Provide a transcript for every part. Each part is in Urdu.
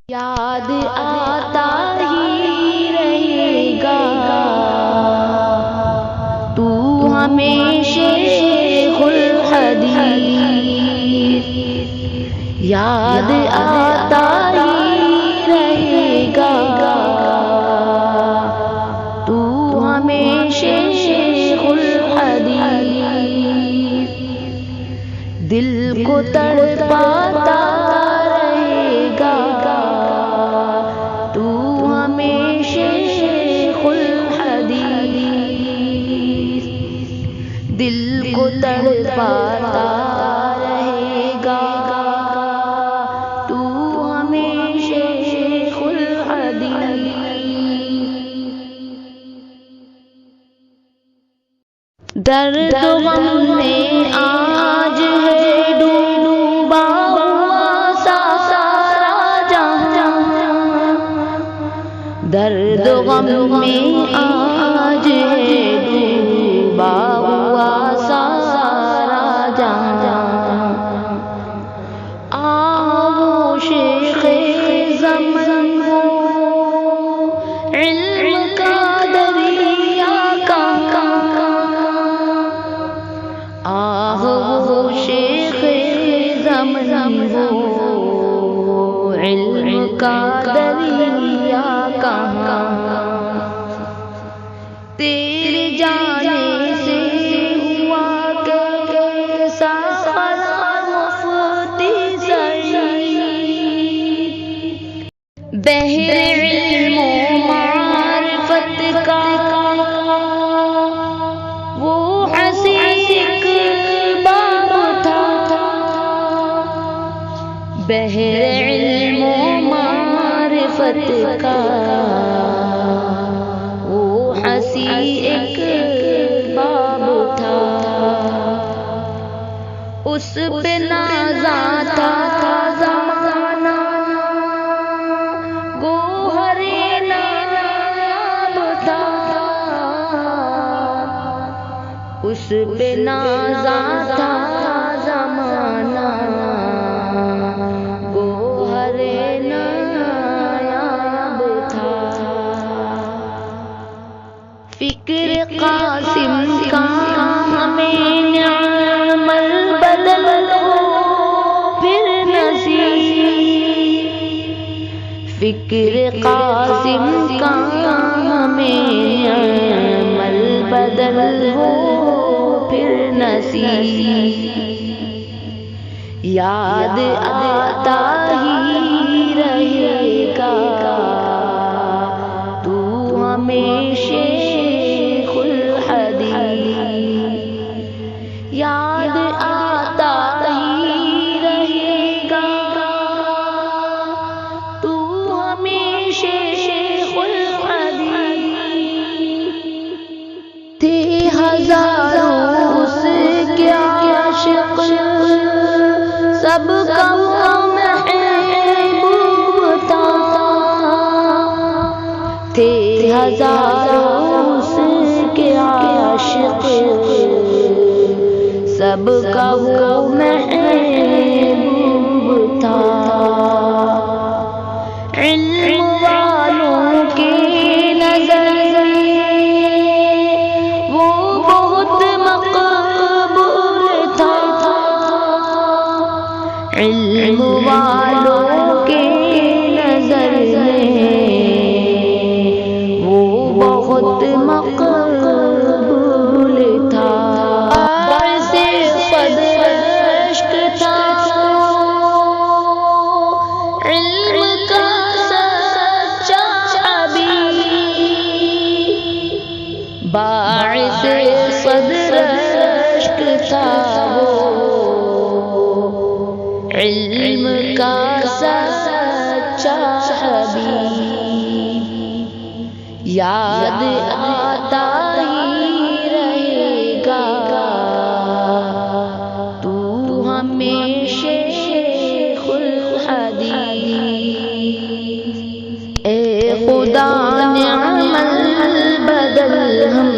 یاد آتا ہی رہے گا تو ہمیشہ الحدیث، یاد آتا ہی رہے گا تو ہمیشہ الحدیث، دل کو تڑپاتا رہے گا تو ہمیشہ الحدیث، دل کو تڑپاتا رہے گا تو ہمیشہ الحدیث، درد و غم میں آج ہے ڈوبا ہوا سارا جہاں، درد و غم میں آج ہے ڈوبا ہوا سارا جہاں، آغوش زمن ہو علم کا دریا آغوش زمن ہو علم کا دریا کہاں، تیرے جانے سے ہوا کیسا مفتی سعید، بحر علم و معرفت کا وہ حسین باب تھا، بحر علم و معرفت کا وہ حسین باب تھا، اس پہ نازاں تھا زمانہ گوہر نایاب تھا، اس پہ نازاں تھا زمانہ گوہر نایاب تھا، فکر قاسم کا ہمیں نعم البدل ہو پھر نصیب، فکر قاسم کا ہمیں نعم البدل ہو پھر نصیب، یاد آتا ہی رہے گا تو ہمیشہ الحدیث، یاد آتا ہی رہے گا تو ہمیشہ الحدیث، تھے ہزاروں اس کے عاشق سب کا محبوب تھا، تھے ہزاروں اس کے عاشق سب کا وہ محبوب تھا، علم والوں کی نظر وہ بہت مقبول تھا، علم والوں کی نظر وہ بہت مقبول تھا، باعث فضل اشک تھا علم کا سچا حبیب، باعث صدر اشک تھا وہ علم کا سچا حبیب، یاد آتا ہی رہے گا تو ہمیشہ الحدیث، اے خدا نعم البدل ہم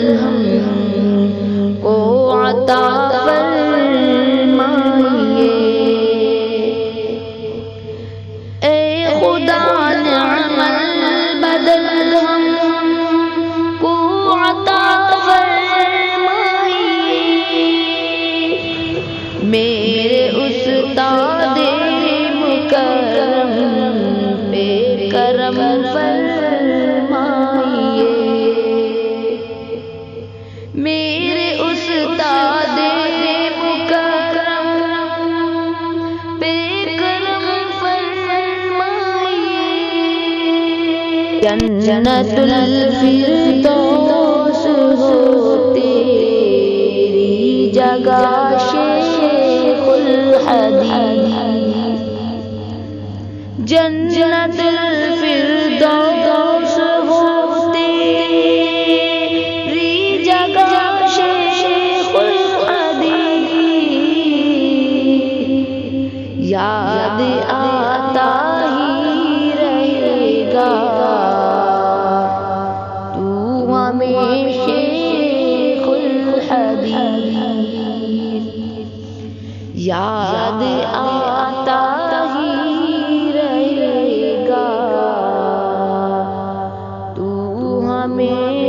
کو عطا فرمائیے، اے خدا جنت الفردوس ہو تیری جگہ شیخ الحدیث، جنت الفردوس ہو تیری جگہ شیخ الحدیث، یاد آتا ہی رہے گا تو ہمیں شیخ الحدیث، یاد آتا ہی رہے گا تو ہمیں